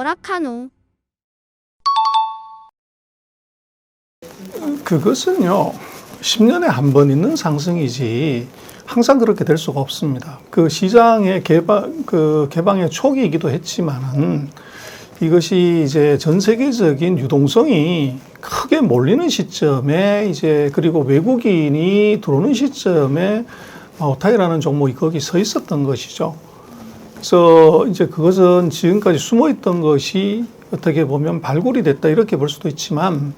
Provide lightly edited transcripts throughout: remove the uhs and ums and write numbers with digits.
허락하노? 그것은요, 10년에 한 번 있는 상승이지 항상 그렇게 될 수가 없습니다. 그 시장의 개방의 초기이기도 했지만은 이것이 이제 전 세계적인 유동성이 크게 몰리는 시점에 그리고 외국인이 들어오는 시점에 마오타이라는 종목이 거기 서 있었던 것이죠. 그래서 이제 그것은 지금까지 숨어 있던 것이 어떻게 보면 발굴이 됐다 이렇게 볼 수도 있지만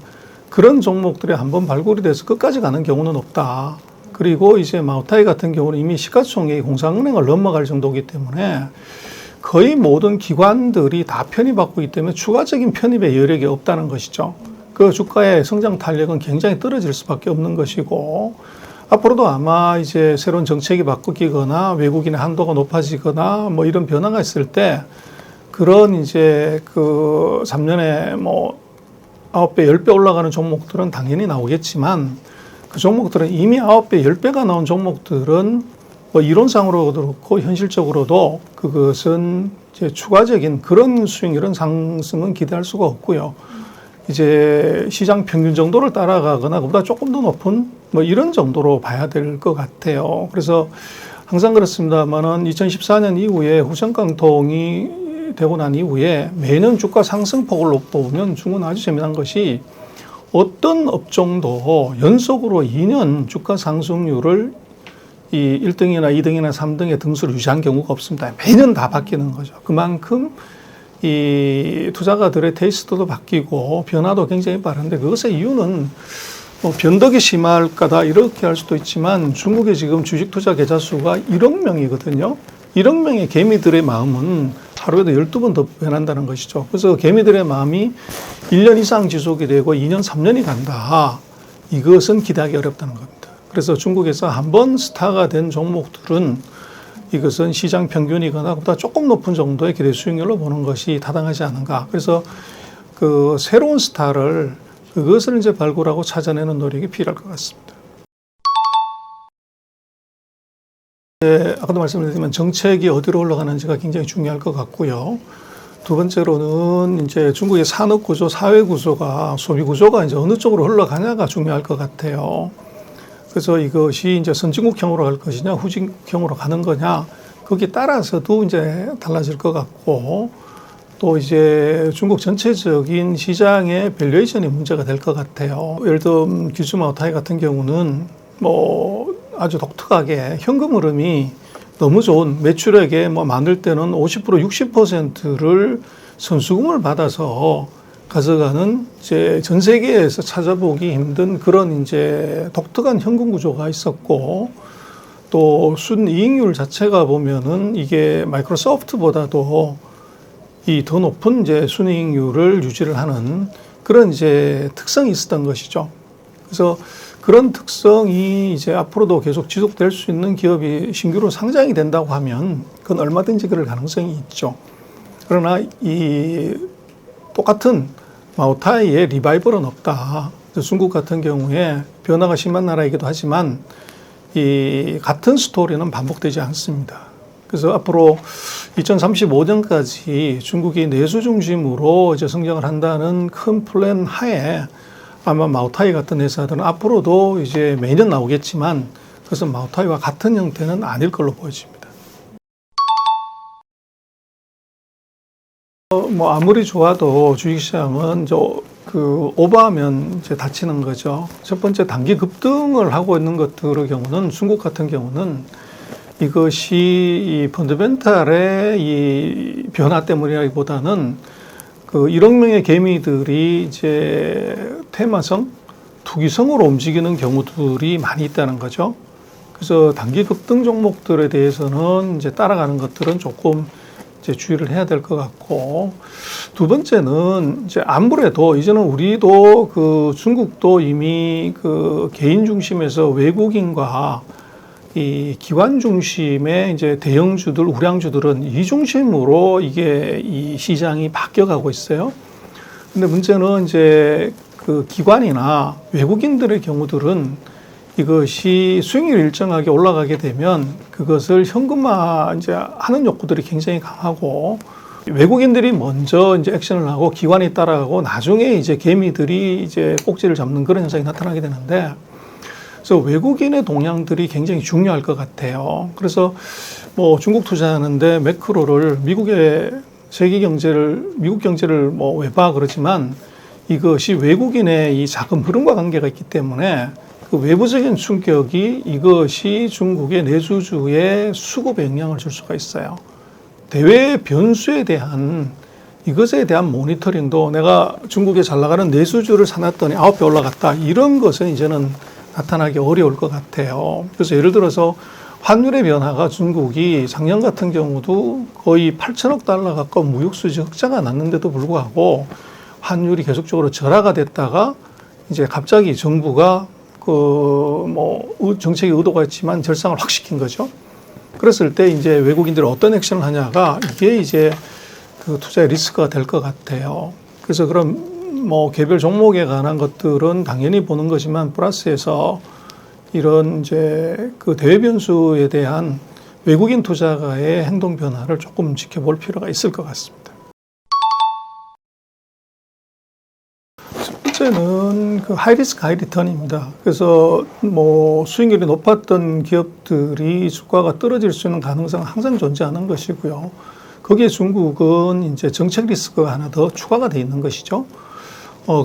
그런 종목들이 한번 발굴이 돼서 끝까지 가는 경우는 없다. 그리고 이제 마오타이 같은 경우는 이미 시가총액이 공상은행을 넘어갈 정도이기 때문에 거의 모든 기관들이 다 편입받고 있기 때문에 추가적인 편입의 여력이 없다는 것이죠. 그 주가의 성장 탄력은 굉장히 떨어질 수밖에 없는 것이고 앞으로도 아마 이제 새로운 정책이 바뀌거나 외국인의 한도가 높아지거나 뭐 이런 변화가 있을 때 그런 이제 그 3년에 뭐 9배, 10배 올라가는 종목들은 당연히 나오겠지만 그 종목들은 이미 9배, 10배가 나온 종목들은 뭐 이론상으로도 그렇고 현실적으로도 그것은 이제 추가적인 그런 수익률은 상승은 기대할 수가 없고요. 이제 시장 평균 정도를 따라가거나 그보다 조금 더 높은 뭐 이런 정도로 봐야 될 것 같아요. 그래서 항상 그렇습니다만은 2014년 이후에 후생깡통이 되고 난 이후에 매년 주가 상승폭을 보면 중국은 아주 재미난 것이 어떤 업종도 연속으로 2년 주가 상승률을 이 1등이나 2등이나 3등의 등수를 유지한 경우가 없습니다. 매년 다 바뀌는 거죠. 그만큼 이 투자가들의 테이스트도 바뀌고 변화도 굉장히 빠른데 그것의 이유는 뭐 변덕이 심할 거다 이렇게 할 수도 있지만 중국의 지금 주식 투자 계좌 수가 1억 명이거든요. 1억 명의 개미들의 마음은 하루에도 12번 더 변한다는 것이죠. 그래서 개미들의 마음이 1년 이상 지속이 되고 2년, 3년이 간다. 이것은 기대하기 어렵다는 겁니다. 그래서 중국에서 한번 스타가 된 종목들은 이것은 시장 평균이거나 그보다 조금 높은 정도의 기대 수익률로 보는 것이 타당하지 않은가. 그래서 그 새로운 스타를 그것을 이제 발굴하고 찾아내는 노력이 필요할 것 같습니다. 아까도 말씀드렸지만 정책이 어디로 올라가는지가 굉장히 중요할 것 같고요. 두 번째로는 이제 중국의 산업 구조, 사회 구조가 소비 구조가 이제 어느 쪽으로 흘러가냐가 중요할 것 같아요. 그래서 이것이 이제 선진국형으로 갈 것이냐, 후진국형으로 가는 거냐, 거기에 따라서도 이제 달라질 것 같고, 또 이제 중국 전체적인 시장의 밸류에이션이 문제가 될 것 같아요. 예를 들면 규슈 마오타이 같은 경우는 뭐 아주 독특하게 현금 흐름이 너무 좋은 매출액에 뭐 많을 때는 50%, 60%를 선수금을 받아서 가져가는 이제 전 세계에서 찾아보기 힘든 그런 이제 독특한 현금 구조가 있었고 또 순이익률 자체가 보면은 이게 마이크로소프트보다도 이 더 높은 이제 순이익률을 유지를 하는 그런 이제 특성이 있었던 것이죠. 그래서 그런 특성이 이제 앞으로도 계속 지속될 수 있는 기업이 신규로 상장이 된다고 하면 그건 얼마든지 그럴 가능성이 있죠. 그러나 이 똑같은 마오타이의 리바이벌은 없다. 중국 같은 경우에 변화가 심한 나라이기도 하지만 이 같은 스토리는 반복되지 않습니다. 그래서 앞으로 2035년까지 중국이 내수 중심으로 이제 성장을 한다는 큰 플랜 하에 아마 마오타이 같은 회사들은 앞으로도 이제 매년 나오겠지만 그것은 마오타이와 같은 형태는 아닐 걸로 보여집니다. 뭐 아무리 좋아도 주식시장은 그 오버하면 이제 다치는 거죠. 첫 번째 단기 급등을 하고 있는 것들의 경우는 중국 같은 경우는 이것이 이 펀더멘탈의 이 변화 때문이라기보다는 그 1억 명의 개미들이 이제 테마성, 투기성으로 움직이는 경우들이 많이 있다는 거죠. 그래서 단기 급등 종목들에 대해서는 이제 따라가는 것들은 조금 이제 주의를 해야 될 것 같고, 두 번째는 이제 아무래도 이제는 우리도 그 중국도 이미 그 개인 중심에서 외국인과 이 기관 중심의 이제 대형주들, 우량주들은 이 중심으로 이게 이 시장이 바뀌어가고 있어요. 근데 문제는 이제 그 기관이나 외국인들의 경우들은 이것이 수익률이 일정하게 올라가게 되면 그것을 현금화 이제 하는 욕구들이 굉장히 강하고 외국인들이 먼저 이제 액션을 하고 기관이 따라가고 나중에 이제 개미들이 이제 꼭지를 잡는 그런 현상이 나타나게 되는데, 그래서 외국인의 동향들이 굉장히 중요할 것 같아요. 그래서 뭐 중국 투자하는데 매크로를 미국의 세계 경제를, 미국 경제를 뭐 왜 봐 그러지만 이것이 외국인의 이 자금 흐름과 관계가 있기 때문에 그 외부적인 충격이 이것이 중국의 내수주의 수급에 영향을 줄 수가 있어요. 대외 변수에 대한 이것에 대한 모니터링도 내가 중국에 잘 나가는 내수주를 사놨더니 9배 올라갔다, 이런 것은 이제는 나타나기 어려울 것 같아요. 그래서 예를 들어서 환율의 변화가 중국이 작년 같은 경우도 거의 8천억 달러 가까운 무역수지 흑자가 났는데도 불구하고 환율이 계속적으로 절하가 됐다가 이제 갑자기 정부가 정책의 의도가 있지만 절상을 확 시킨 거죠. 그랬을 때 이제 외국인들이 어떤 액션을 하냐가 이게 이제 그 투자의 리스크가 될 것 같아요. 그래서 그럼 뭐 개별 종목에 관한 것들은 당연히 보는 거지만 플러스해서 이런 이제 그 대외 변수에 대한 외국인 투자가의 행동 변화를 조금 지켜볼 필요가 있을 것 같습니다. 첫 번째는 그 하이리스크 하이리턴입니다. 그래서 뭐 수익률이 높았던 기업들이 주가가 떨어질 수 있는 가능성은 항상 존재하는 것이고요. 거기에 중국은 이제 정책 리스크가 하나 더 추가가 돼 있는 것이죠.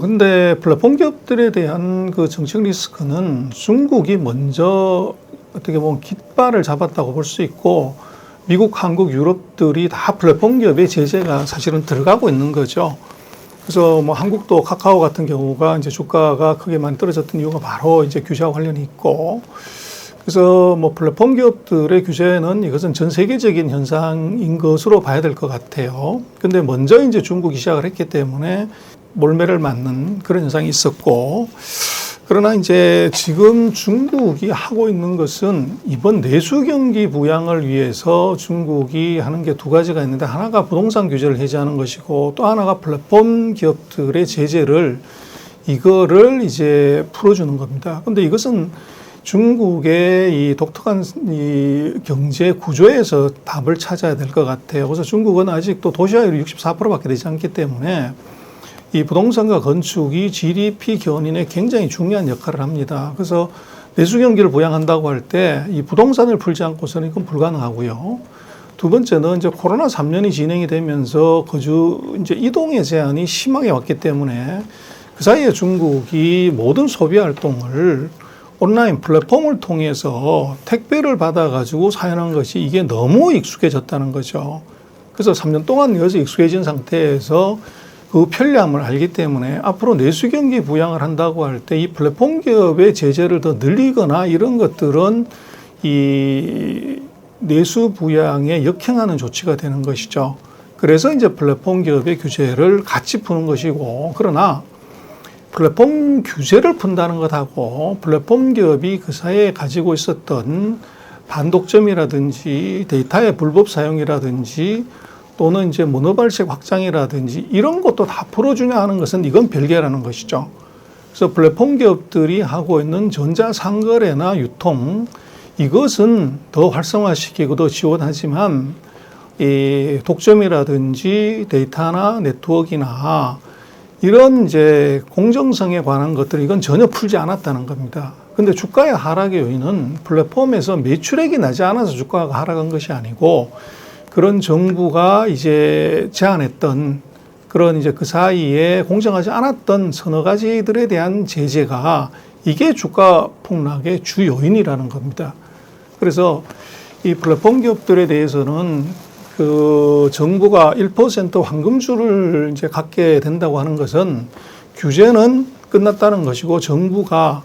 근데 플랫폼 기업들에 대한 그 정책 리스크는 중국이 먼저 어떻게 보면 깃발을 잡았다고 볼 수 있고, 미국, 한국, 유럽들이 다 플랫폼 기업의 제재가 사실은 들어가고 있는 거죠. 그래서 뭐 한국도 카카오 같은 경우가 이제 주가가 크게 많이 떨어졌던 이유가 바로 이제 규제와 관련이 있고, 그래서 뭐 플랫폼 기업들의 규제는 이것은 전 세계적인 현상인 것으로 봐야 될 것 같아요. 근데 먼저 이제 중국이 시작을 했기 때문에 몰매를 맞는 그런 현상이 있었고, 그러나 이제 지금 중국이 하고 있는 것은 이번 내수 경기 부양을 위해서 중국이 하는 게 두 가지가 있는데, 하나가 부동산 규제를 해제하는 것이고 또 하나가 플랫폼 기업들의 제재를 이거를 이제 풀어주는 겁니다. 근데 이것은 중국의 이 독특한 이 경제 구조에서 답을 찾아야 될 것 같아요. 그래서 중국은 아직도 도시화율이 64%밖에 되지 않기 때문에 이 부동산과 건축이 GDP 견인에 굉장히 중요한 역할을 합니다. 그래서 내수 경기를 부양한다고 할 때 이 부동산을 풀지 않고서는 이건 불가능하고요. 두 번째는 이제 코로나 3년이 진행이 되면서 거주 이제 이동의 제한이 심하게 왔기 때문에 그 사이에 중국이 모든 소비 활동을 온라인 플랫폼을 통해서 택배를 받아가지고 사용한 것이 이게 너무 익숙해졌다는 거죠. 그래서 3년 동안 이어서 익숙해진 상태에서 그 편리함을 알기 때문에 앞으로 내수 경기 부양을 한다고 할 때 이 플랫폼 기업의 제재를 더 늘리거나 이런 것들은 이 내수 부양에 역행하는 조치가 되는 것이죠. 그래서 이제 플랫폼 기업의 규제를 같이 푸는 것이고, 그러나 플랫폼 규제를 푼다는 것하고 플랫폼 기업이 그 사이에 가지고 있었던 반독점이라든지 데이터의 불법 사용이라든지 또는 이제 문어발식 확장이라든지 이런 것도 다 풀어주냐 하는 것은 이건 별개라는 것이죠. 그래서 플랫폼 기업들이 하고 있는 전자상거래나 유통, 이것은 더 활성화시키고 더 지원하지만 이 독점이라든지 데이터나 네트워크나 이런 이제 공정성에 관한 것들, 이건 전혀 풀지 않았다는 겁니다. 근데 주가의 하락의 요인은 플랫폼에서 매출액이 나지 않아서 주가가 하락한 것이 아니고, 그런 정부가 이제 제안했던 그런 이제 그 사이에 공정하지 않았던 서너 가지들에 대한 제재가 이게 주가 폭락의 주 요인이라는 겁니다. 그래서 이 플랫폼 기업들에 대해서는 그 정부가 1% 황금줄을 이제 갖게 된다고 하는 것은 규제는 끝났다는 것이고 정부가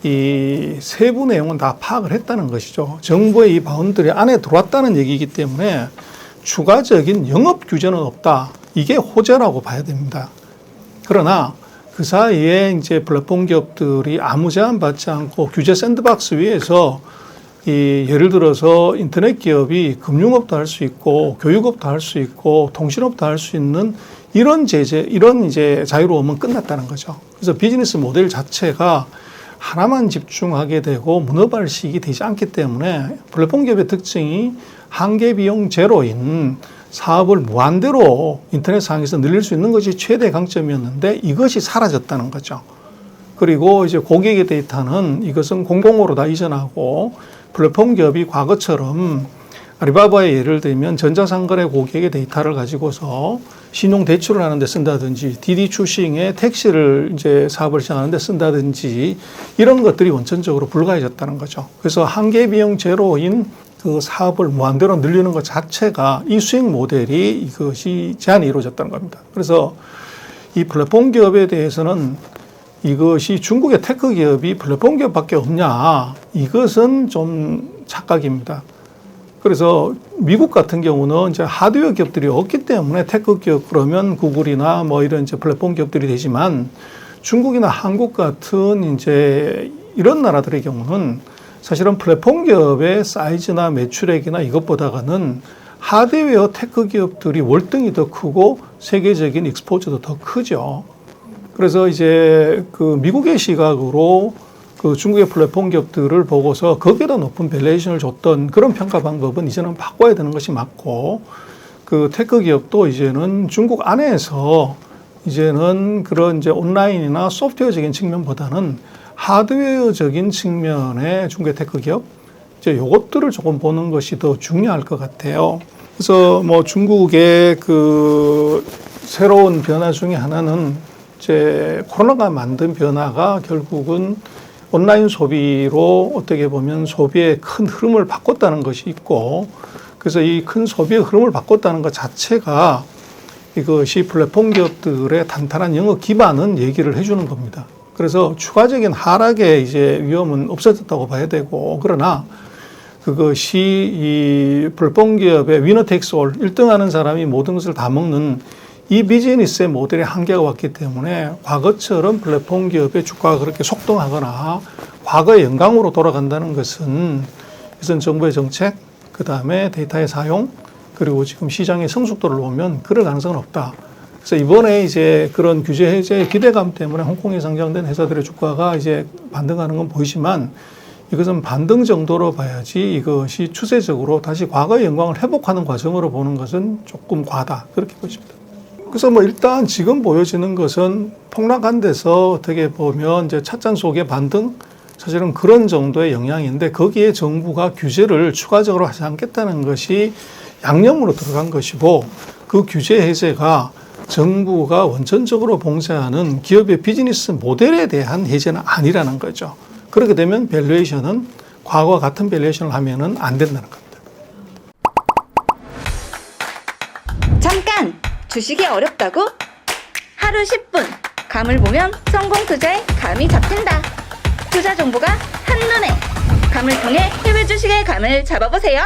이 세부 내용은 다 파악을 했다는 것이죠. 정부의 이 바운더리 안에 들어왔다는 얘기이기 때문에 추가적인 영업 규제는 없다. 이게 호재라고 봐야 됩니다. 그러나 그 사이에 이제 플랫폼 기업들이 아무 제한 받지 않고 규제 샌드박스 위에서 예를 들어서 인터넷 기업이 금융업도 할 수 있고 교육업도 할 수 있고 통신업도 할 수 있는 이런 제재, 이런 이제 자유로움은 끝났다는 거죠. 그래서 비즈니스 모델 자체가 하나만 집중하게 되고 문어발식이 되지 않기 때문에 플랫폼 기업의 특징이 한계 비용 제로인 사업을 무한대로 인터넷상에서 늘릴 수 있는 것이 최대 강점이었는데 이것이 사라졌다는 거죠. 그리고 이제 고객의 데이터는 이것은 공공으로 다 이전하고 플랫폼 기업이 과거처럼 알리바바의 예를 들면 전자상거래 고객의 데이터를 가지고서 신용 대출을 하는 데 쓴다든지 디디 추싱의 택시를 이제 사업을 시작하는 데 쓴다든지 이런 것들이 원천적으로 불가해졌다는 거죠. 그래서 한계 비용 제로인 그 사업을 무한대로 늘리는 것 자체가 이 수익 모델이 이것이 제한이 이루어졌다는 겁니다. 그래서 이 플랫폼 기업에 대해서는 이것이 중국의 테크 기업이 플랫폼 기업밖에 없냐, 이것은 좀 착각입니다. 그래서 미국 같은 경우는 이제 하드웨어 기업들이 없기 때문에 테크 기업 그러면 구글이나 뭐 이런 이제 플랫폼 기업들이 되지만 중국이나 한국 같은 이제 이런 나라들의 경우는 사실은 플랫폼 기업의 사이즈나 매출액이나 이것보다는 하드웨어 테크 기업들이 월등히 더 크고 세계적인 익스포저도 더 크죠. 그래서 이제 그 미국의 시각으로 그 중국의 플랫폼 기업들을 보고서 거기에다 높은 밸류에이션을 줬던 그런 평가 방법은 이제는 바꿔야 되는 것이 맞고, 그 테크 기업도 이제는 중국 안에서 이제는 그런 이제 온라인이나 소프트웨어적인 측면보다는 하드웨어적인 측면의 중국의 테크 기업, 이제 요것들을 조금 보는 것이 더 중요할 것 같아요. 그래서 뭐 중국의 그 새로운 변화 중에 하나는 이제 코로나가 만든 변화가 결국은 온라인 소비로 어떻게 보면 소비의 큰 흐름을 바꿨다는 것이 있고, 그래서 이 큰 소비의 흐름을 바꿨다는 것 자체가 이것이 플랫폼 기업들의 탄탄한 영업 기반은 얘기를 해주는 겁니다. 그래서 추가적인 하락의 이제 위험은 없어졌다고 봐야 되고, 그러나 그것이 이 플랫폼 기업의 위너 테이크스 올, 1등 하는 사람이 모든 것을 다 먹는 이 비즈니스의 모델에 한계가 왔기 때문에 과거처럼 플랫폼 기업의 주가가 그렇게 속등하거나 과거의 영광으로 돌아간다는 것은 우선 정부의 정책, 그 다음에 데이터의 사용, 그리고 지금 시장의 성숙도를 보면 그럴 가능성은 없다. 그래서 이번에 이제 그런 규제 해제의 기대감 때문에 홍콩에 상장된 회사들의 주가가 이제 반등하는 건 보이지만 이것은 반등 정도로 봐야지 이것이 추세적으로 다시 과거의 영광을 회복하는 과정으로 보는 것은 조금 과하다. 그렇게 보십니다. 그래서 뭐 일단 지금 보여지는 것은 폭락한 데서 어떻게 보면 이제 찻잔 속의 반등, 사실은 그런 정도의 영향인데 거기에 정부가 규제를 추가적으로 하지 않겠다는 것이 양념으로 들어간 것이고, 그 규제 해제가 정부가 원천적으로 봉쇄하는 기업의 비즈니스 모델에 대한 해제는 아니라는 거죠. 그렇게 되면 밸류에이션은 과거와 같은 밸류에이션을 하면은 안 된다는 겁니다. 잠깐! 주식이 어렵다고? 하루 10분 감을 보면 성공 투자의 감이 잡힌다. 투자 정보가 한눈에 감을 통해 해외 주식의 감을 잡아보세요.